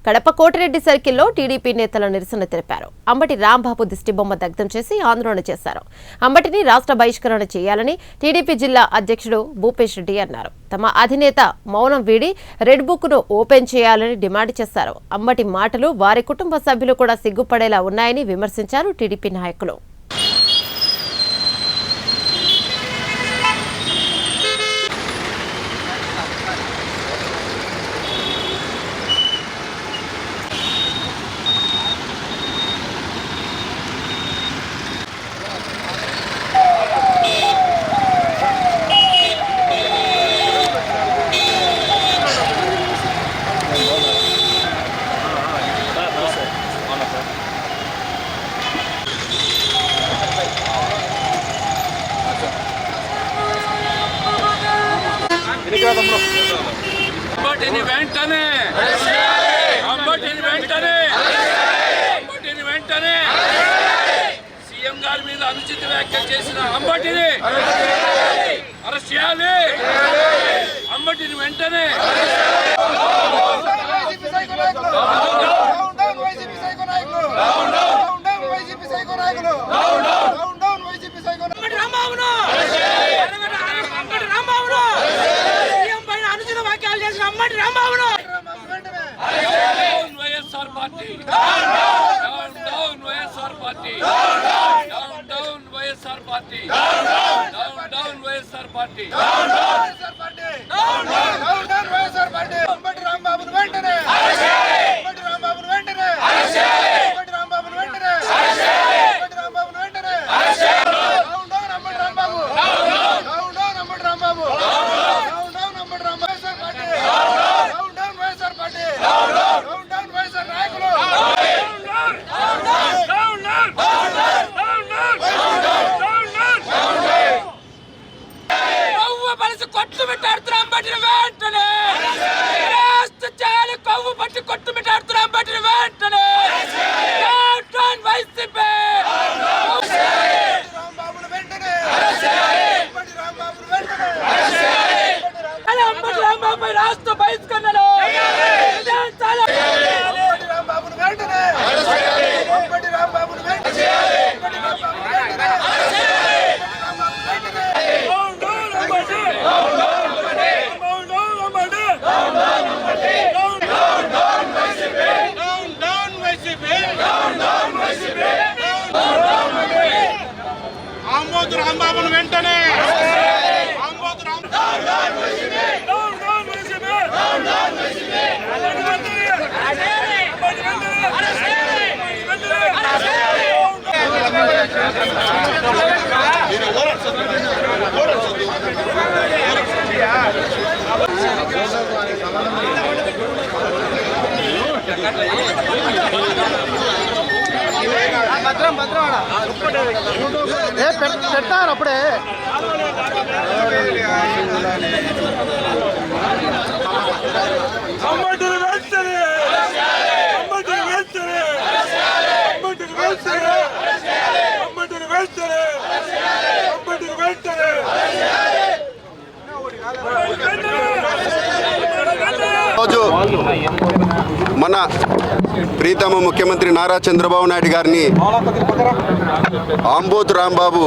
కడప కోటిరెడ్డి సర్కిల్లో టీడీపీ నేతల నిరసన తెలిపారు. అంబటి రాంబాబు దిష్టిబొమ్మ దగ్ధం చేసి ఆందోళన చేశారు. అంబటిని రాష్ట్ర బహిష్కరణ చేయాలని టీడీపీ జిల్లా అధ్యక్షుడు భూపేష్ రెడ్డి అన్నారు. తమ అధినేత మౌనం వీడి రెడ్ బుక్ ను ఓపెన్ చేయాలని డిమాండ్ చేశారు. అంబటి మాటలు వారి కుటుంబ సభ్యులు కూడా సిగ్గుపడేలా ఉన్నాయని విమర్శించారు టీడీపీ నాయకులు. సీఎం గారి మీద అనుచిత వ్యాఖ్యలు చేసిన అంబటిని అరెస్ట్ చేయాలి. అంబటిని వెంటనే YSR party down YSR party down YSR party down YSR party Ambati రాంబాబును వెంటనే అంబటి రాంబాబును వెంటనే అంబటి రాంబాబును వెంటనే అంబటి రాంబాబును వెంటనే down Ambati Rambabu down Ambati Rambabu down Ambati Rambabu YSR party down YSR party down YSR నాయకులు కొట్టు పెట్టాడుతున్నా అంబటిని వెంటనే చేయాలి. కొవ్వు పట్టి కొట్టు పెట్టాడుతున్నా అంబటిని వెంటనే వైసీపీ రాంబాబును వెంటనే అంబటి రాంబాబును వెంటనే అంబటి రాంబాబు రాష్ట్ర బహిష్కరణలో అంబటి రాంబాబును వెంటనే అంబటి రాంబాబును వెంటనే అంబటి రాంబాబును వెంటనే ఆంబోతు రాంబాబును వెంటనే పెట్టారు అప్పుడే అంబటిని వెంటనే అంబటిని వెంటనే అంబటిని వెంటనే అంబటిని వెంటనే అంబటిని వెంటనే రోజు మన ప్రీతమ ముఖ్యమంత్రి నారా చంద్రబాబు నాయుడు గారిని ఆంబోతు రాంబాబు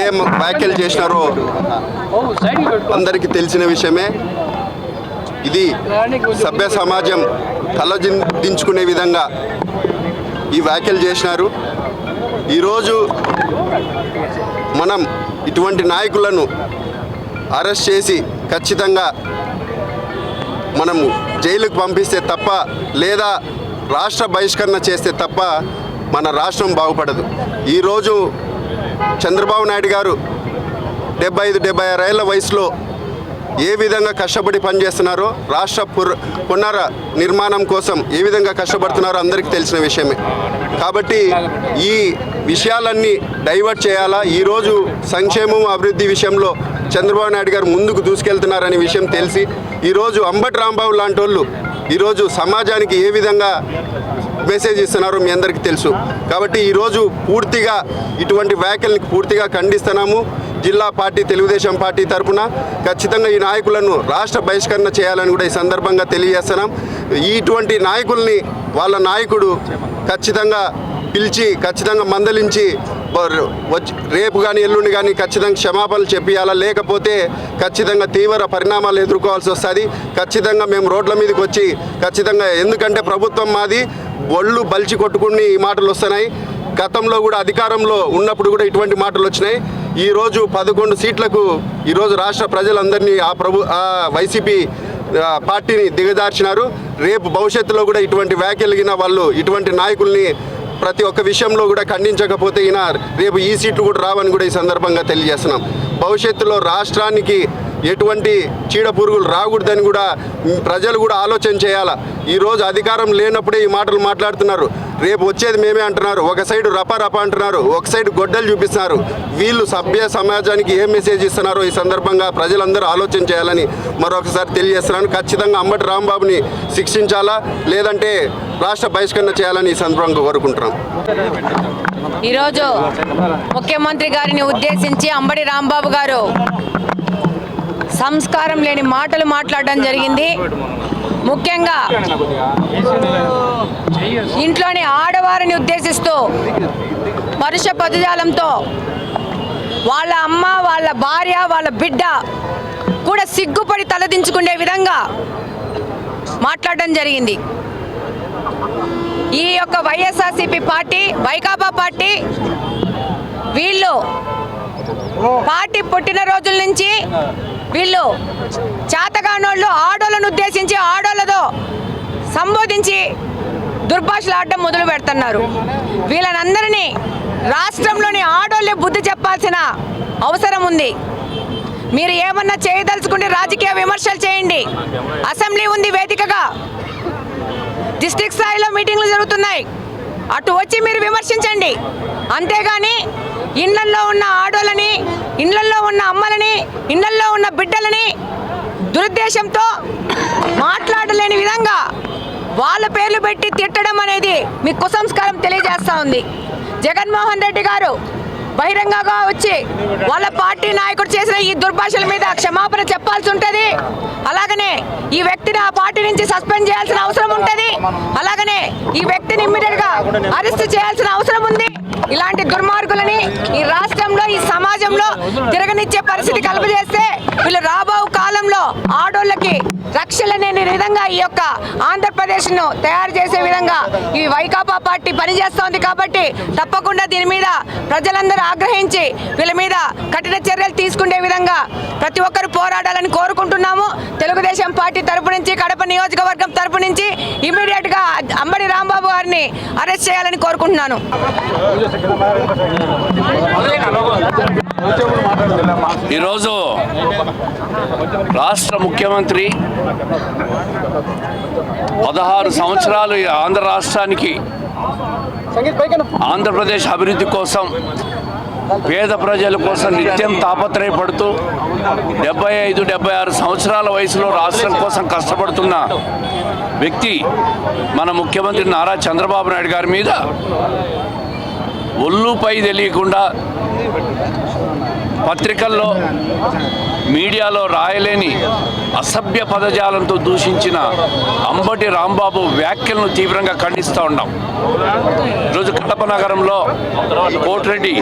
ఏం వ్యాఖ్యలు చేసినారో అందరికీ తెలిసిన విషయమే. ఇది సభ్య సమాజం తలదించుకునే విధంగా ఈ వ్యాఖ్యలు చేసినారు. ఈరోజు మనం ఇటువంటి నాయకులను అరెస్ట్ చేసి ఖచ్చితంగా మనము జైలుకు పంపిస్తే తప్ప లేదా రాష్ట్ర బహిష్కరణ చేస్తే తప్ప మన రాష్ట్రం బాగుపడదు. ఈరోజు చంద్రబాబు నాయుడు గారు 75-76 ఏళ్ల వయసులో ఏ విధంగా కష్టపడి పనిచేస్తున్నారో, రాష్ట్ర పునర్ నిర్మాణం కోసం ఏ విధంగా కష్టపడుతున్నారో అందరికీ తెలిసిన విషయమే. కాబట్టి ఈ విషయాలన్నీ డైవర్ట్ చేయాలా. ఈరోజు సంక్షేమం అభివృద్ధి విషయంలో చంద్రబాబు నాయుడు గారు ముందుకు దూసుకెళ్తున్నారనే విషయం తెలిసి ఈరోజు అంబటి రాంబాబు లాంటి వాళ్ళు ఈరోజు సమాజానికి ఏ విధంగా మెసేజ్ ఇస్తున్నారో మీ అందరికీ తెలుసు. కాబట్టి ఈరోజు పూర్తిగా ఇటువంటి వ్యాఖ్యల్ని పూర్తిగా ఖండిస్తున్నాము. జిల్లా పార్టీ తెలుగుదేశం పార్టీ తరఫున ఖచ్చితంగా ఈ నాయకులను రాష్ట్ర బహిష్కరణ చేయాలని కూడా ఈ సందర్భంగా తెలియజేస్తున్నాం. ఇటువంటి నాయకుల్ని వాళ్ళ నాయకుడు ఖచ్చితంగా పిలిచి ఖచ్చితంగా మందలించి రేపు కానీ ఎల్లుండి కానీ ఖచ్చితంగా క్షమాపణలు చెప్పియాలా, లేకపోతే ఖచ్చితంగా తీవ్ర పరిణామాలు ఎదుర్కోవాల్సి వస్తుంది. ఖచ్చితంగా మేము రోడ్ల మీదకి వచ్చి ఖచ్చితంగా, ఎందుకంటే ప్రభుత్వం మాది ఒళ్ళు బలిచి కొట్టుకుని ఈ మాటలు వస్తున్నాయి. గతంలో కూడా అధికారంలో ఉన్నప్పుడు కూడా ఇటువంటి మాటలు వచ్చినాయి. ఈరోజు 11 సీట్లకు ఈరోజు రాష్ట్ర ప్రజలందరినీ ఆ వైసీపీ పార్టీని దిగజార్చినారు. రేపు భవిష్యత్తులో కూడా ఇటువంటి వ్యాఖ్యలిగిన వాళ్ళు ఇటువంటి నాయకుల్ని ప్రతి ఒక్క విషయంలో కూడా ఖండించకపోతే ఈయన రేపు ఈ సీట్లు కూడా రావని కూడా ఈ సందర్భంగా తెలియజేస్తున్నాం. భవిష్యత్తులో రాష్ట్రానికి ఎటువంటి చీడ పురుగులు రాకూడదని కూడా ప్రజలు కూడా ఆలోచన చేయాలా. ఈరోజు అధికారం లేనప్పుడే ఈ మాటలు మాట్లాడుతున్నారు. రేపు వచ్చేది మేమే అంటున్నారు. ఒక సైడు రప అంటున్నారు, ఒక సైడు గొడ్డలు చూపిస్తున్నారు. వీళ్ళు సభ్య సమాజానికి ఏం మెసేజ్ ఇస్తున్నారో ఈ సందర్భంగా ప్రజలందరూ ఆలోచన చేయాలని మరొకసారి తెలియజేస్తున్నాను. ఖచ్చితంగా అంబటి రాంబాబుని శిక్షించాలా, లేదంటే రాష్ట్ర బహిష్కరణ చేయాలని ఈ సందర్భంగా కోరుకుంటున్నాం. ఈరోజు ముఖ్యమంత్రి గారిని ఉద్దేశించి అంబటి రాంబాబు గారు సంస్కారం లేని మాటలు మాట్లాడడం జరిగింది. ముఖ్యంగా ఇంట్లోని ఆడవారిని ఉద్దేశిస్తూ పరుష పదజాలంతో వాళ్ళ అమ్మ, వాళ్ళ భార్య, వాళ్ళ బిడ్డ కూడా సిగ్గుపడి తలదించుకునే విధంగా మాట్లాడడం జరిగింది. ఈ యొక్క వైఎస్ఆర్సీపీ పార్టీ, వైకాపా పార్టీ, వీళ్ళు పార్టీ పుట్టిన రోజుల నుంచి వీళ్ళు చేతగానోళ్ళు ఆడోళ్ళను ఉద్దేశించి ఆడోళ్ళతో సంబోధించి దుర్భాషలు ఆడడం మొదలు పెడుతున్నారు. వీళ్ళనందరినీ రాష్ట్రంలోని ఆడోళ్ళే బుద్ధి చెప్పాల్సిన అవసరం ఉంది. మీరు ఏమన్నా చేయదలుచుకుంటే రాజకీయ విమర్శలు చేయండి. అసెంబ్లీ ఉంది వేదికగా, డిస్ట్రిక్ట్ స్థాయిలో మీటింగ్లు జరుగుతున్నాయి, అటు వచ్చి మీరు విమర్శించండి. అంతేగాని ఇళ్లల్లో ఉన్న ఆడోళ్ళని, ఇళ్లల్లో ఉన్న అమ్మలని, ఇళ్లల్లో ఉన్న బిడ్డలని దురుద్దేశంతో మాట్లాడలేని విధంగా వాళ్ళ పేర్లు పెట్టి తిట్టడం అనేది మీ కుసంస్కారం తెలియజేస్తూ ఉంది. జగన్మోహన్ రెడ్డి గారు బహిరంగంగా వచ్చి వాళ్ళ పార్టీ నాయకుడు చేసిన ఈ దుర్భాషల మీద క్షమాపణ చెప్పాల్సి ఉంటుంది. అలాగనే ఈ వ్యక్తిని ఆ పార్టీ నుంచి సస్పెండ్ చేయాల్సిన అవసరం ఉంటుంది. అలాగనే ఈ వ్యక్తిని ఇమ్మీడియట్ గా అరెస్ట్ చేయాల్సిన అవసరం ఉంది. ఇలాంటి దుర్మార్గులని ఈ రాష్ట్రంలో, ఈ సమాజంలో తిరగనిచ్చే పరిస్థితి కలుగజేస్తే వీళ్ళు రాబో కాలంలో ఆడోళ్ళకి రక్షణ లేని విధంగా ఈ యొక్క ఆంధ్రప్రదేశ్ను తయారు చేసే విధంగా ఈ వైకాపా పార్టీ పనిచేస్తోంది. కాబట్టి తప్పకుండా దీని మీద ప్రజలందరూ ఆగ్రహించి వీళ్ళ మీద కఠిన చర్యలు తీసుకునే విధంగా ప్రతి ఒక్కరు పోరాడాలని కోరుకుంటున్నాము. తెలుగుదేశం పార్టీ తరపు నుంచి, కడప నియోజకవర్గం తరపు నుంచి ఇమీడియట్ గా అంబటి రాంబాబు గారిని అరెస్ట్ చేయాలని కోరుకుంటున్నాను. ఈరోజు రాష్ట్ర ముఖ్యమంత్రి 16 సంవత్సరాలు ఆంధ్ర రాష్ట్రానికి, ఆంధ్రప్రదేశ్ అభివృద్ధి కోసం, పేద ప్రజల కోసం నిత్యం తాపత్రయపడుతూ 75-76 సంవత్సరాల వయసులో రాష్ట్రం కోసం కష్టపడుతున్న వ్యక్తి మన ముఖ్యమంత్రి నారా చంద్రబాబు నాయుడు గారి మీద ఒళ్ళుపై తెలియకుండా పత్రికల్లో, మీడియాలో రాయలేని అసభ్య పదజాలంతో దూషించిన అంబటి రాంబాబు వ్యాఖ్యలను తీవ్రంగా ఖండిస్తూ ఉన్నాం. ఈరోజు కడప నగరంలో కోటిరెడ్డి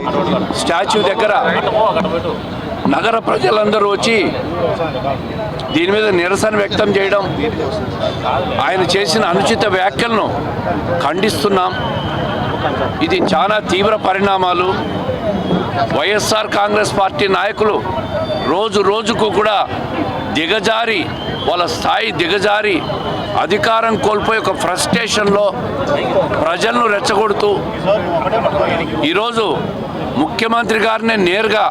స్టాచ్యూ దగ్గర నగర ప్రజలందరూ వచ్చి దీని మీద నిరసన వ్యక్తం చేయడం, ఆయన చేసిన అనుచిత వ్యాఖ్యలను ఖండిస్తున్నాం. ఇది చాలా తీవ్ర పరిణామాలు. వైఎస్ఆర్ కాంగ్రెస్ పార్టీ నాయకులు రోజు రోజుకు కూడా దిగజారి, వాళ్ళ స్థాయి దిగజారి అధికారం కోల్పోయి ఒక ఫ్రస్ట్రేషన్లో ప్రజలను రెచ్చగొడుతూ ఈరోజు ముఖ్యమంత్రి గారినే నేరుగా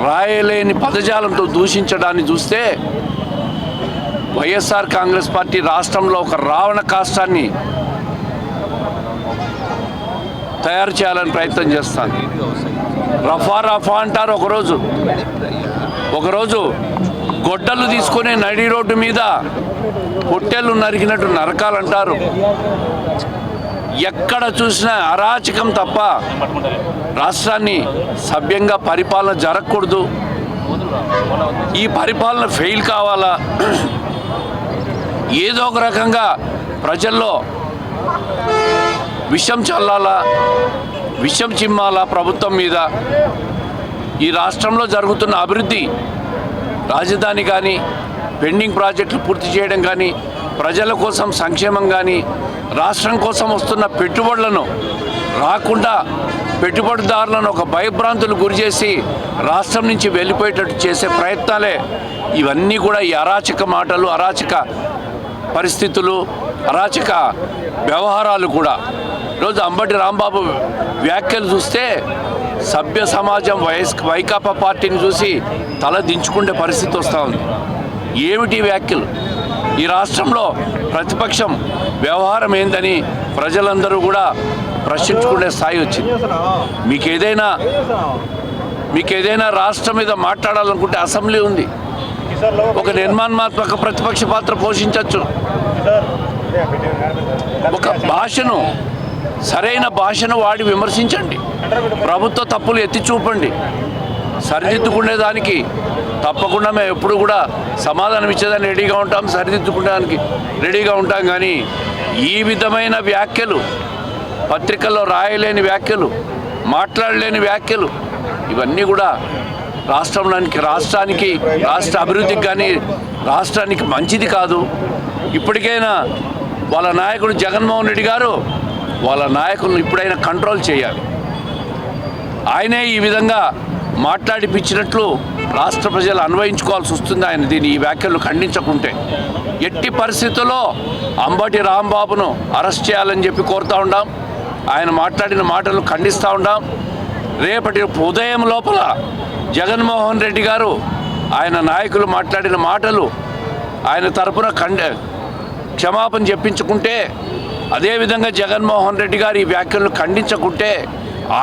రాయలేని పదజాలంతో దూషించడాన్ని చూస్తే వైఎస్ఆర్ కాంగ్రెస్ పార్టీ రాష్ట్రంలో ఒక రావణ కాష్టాన్ని తయారు చేయాలని ప్రయత్నం చేస్తాను. రఫా అంటారు ఒకరోజు గొడ్డలు తీసుకుని నడి రోడ్డు మీద పొట్టెళ్ళు నరికినట్టు నరకాలంటారు. ఎక్కడ చూసినా అరాచకం తప్ప రాష్ట్రాన్ని సభ్యంగా పరిపాలన జరగకూడదు, ఈ పరిపాలన ఫెయిల్ కావాలా, ఏదో ఒక రకంగా ప్రజల్లో విషం చల్లాలా, విషం చిమ్మాలా ప్రభుత్వం మీద. ఈ రాష్ట్రంలో జరుగుతున్న అభివృద్ధి, రాజధాని కానీ, పెండింగ్ ప్రాజెక్టులు పూర్తి చేయడం కానీ, ప్రజల కోసం సంక్షేమం కానీ, రాష్ట్రం కోసం వస్తున్న పెట్టుబడులను రాకుండా పెట్టుబడిదారులను ఒక భయభ్రాంతులు గురి చేసి రాష్ట్రం నుంచి వెళ్ళిపోయేటట్టు చేసే ప్రయత్నాలే ఇవన్నీ కూడా. ఈ అరాచక మాటలు, అరాచక పరిస్థితులు, అరాచక వ్యవహారాలు కూడా. ఈరోజు అంబటి రాంబాబు వ్యాఖ్యలు చూస్తే సభ్య సమాజం వైకాపా పార్టీని చూసి తల దించుకునే పరిస్థితి వస్తూ ఉంది. ఏమిటి వ్యాఖ్యలు? ఈ రాష్ట్రంలో ప్రతిపక్షం వ్యవహారం ఏందని ప్రజలందరూ కూడా ప్రశ్నించుకునే స్థాయి వచ్చింది. మీకు ఏదైనా రాష్ట్రం మీద మాట్లాడాలనుకుంటే అసెంబ్లీ ఉంది, ఒక నిర్మాణాత్మక ప్రతిపక్ష పాత్ర పోషించవచ్చు. ఒక భాషను, సరైన భాషను వాడి విమర్శించండి, ప్రభుత్వ తప్పులు ఎత్తి చూపండి, సరిదిద్దుకునేదానికి తప్పకుండా మేము ఎప్పుడు కూడా సమాధానం ఇచ్చేదాన్ని రెడీగా ఉంటాం, సరిదిద్దుకునేదానికి రెడీగా ఉంటాం. కానీ ఈ విధమైన వ్యాఖ్యలు, పత్రికల్లో రాయలేని వ్యాఖ్యలు, మాట్లాడలేని వ్యాఖ్యలు, ఇవన్నీ కూడా రాష్ట్రానికి రాష్ట్ర అభివృద్ధికి కానీ రాష్ట్రానికి మంచిది కాదు. ఇప్పటికైనా వాళ్ళ నాయకుడు జగన్మోహన్ రెడ్డి గారు వాళ్ళ నాయకులను ఇప్పుడైనా కంట్రోల్ చేయాలి. ఆయనే ఈ విధంగా మాట్లాడిపించినట్లు రాష్ట్ర ప్రజలు అన్వయించుకోవాల్సి వస్తుంది. ఆయన ఈ వ్యాఖ్యలు ఖండించకుంటే ఎట్టి పరిస్థితుల్లో అంబటి రాంబాబును అరెస్ట్ చేయాలని చెప్పి కోరుతూ ఉన్నాం. ఆయన మాట్లాడిన మాటలు ఖండిస్తూ ఉన్నాం. రేపటి ఉదయం లోపల జగన్మోహన్ రెడ్డి గారు ఆయన నాయకులు మాట్లాడిన మాటలు ఆయన తరపున క్షమాపణ చెప్పించుకుంటే, అదేవిధంగా జగన్మోహన్ రెడ్డి గారు ఈ వ్యాఖ్యలను ఖండించకుంటే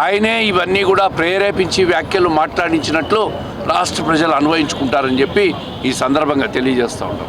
ఆయనే ఇవన్నీ కూడా ప్రేరేపించి వ్యాఖ్యలు మాట్లాడించినట్లు రాష్ట్ర ప్రజలు అన్వయించుకుంటారని చెప్పి ఈ సందర్భంగా తెలియజేస్తూ ఉంటాం.